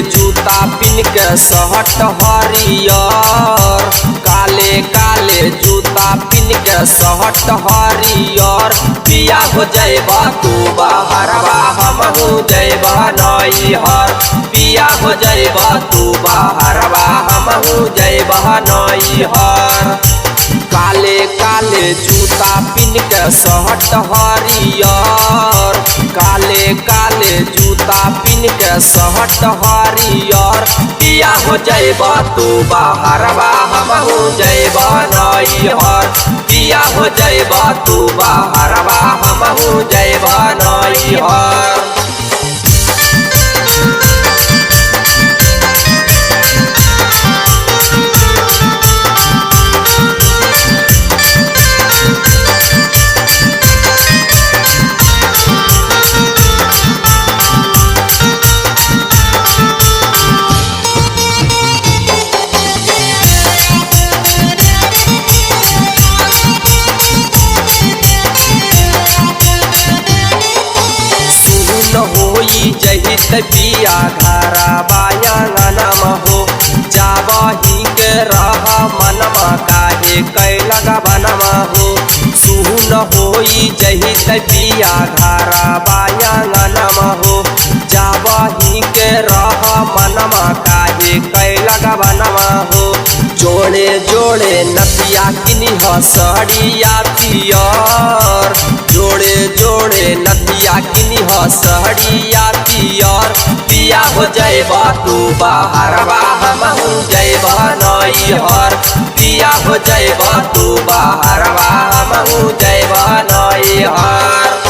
जूता पिन के शर्ट हरियर, काले काले जूता पिन के शर्ट हरियर। पिया हो जइबा तू बहरवा हमहू जइबा नैहर, पिया हो जइबा तू बहरवा हमहू जइबा नैहर। काले काले जूता पिन के शर्ट हरियर, काले काले जूता पिन के शर्ट हरियर। पिया हो जइबा तू बहरवा हमहू जइबा नैहर, पिया हो जइबा तू बहरवा हमहू जइबा नैहर। जहित पिया घरा बायांगनम हो, जाबही के रह मनमा काहे कैलग बनवा हो। सुन होई जहित पिया घरा बायांगनम हो, जाबही के रह मनमा काहे कैलग बनवा हो। जोड़े जोड़े नदिया किनिह सहरिया पियर, जोड़े जोड़े नदिया किनिह सहरिया पियर। पिया हो जइबा तू बहरवा हमहू जइबा नैहर, पिया हो जइबा तू बहरवा हमहू जइबा नैहर।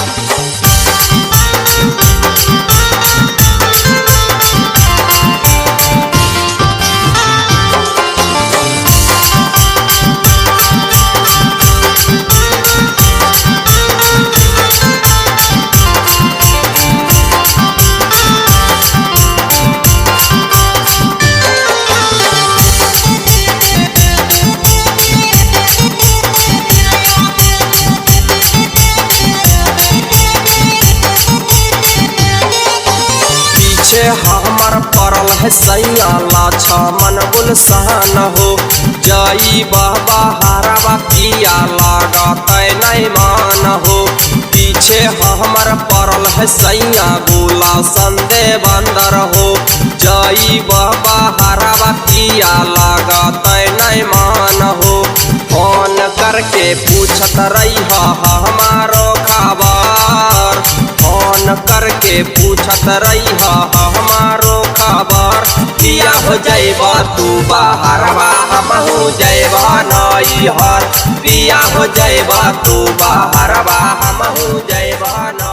हमर पड़ल है सैया लाछा मन गुलसान हो, जई बहरवा पिया लागत नहीं मान हो। पीछे हमर पड़ल है सैया गुला संदे बंदर हो, जई बहरवा पिया लागत नहीं मान हो। फोन करके पूछत रही हमारो खबर, फोन करके पूछत रही हमारो खबर। पिया हो जइबा तू बहरवा हमहू जइबा नैहर, पिया हो जइबा तू बहरवा हमहू जइबा नैहर।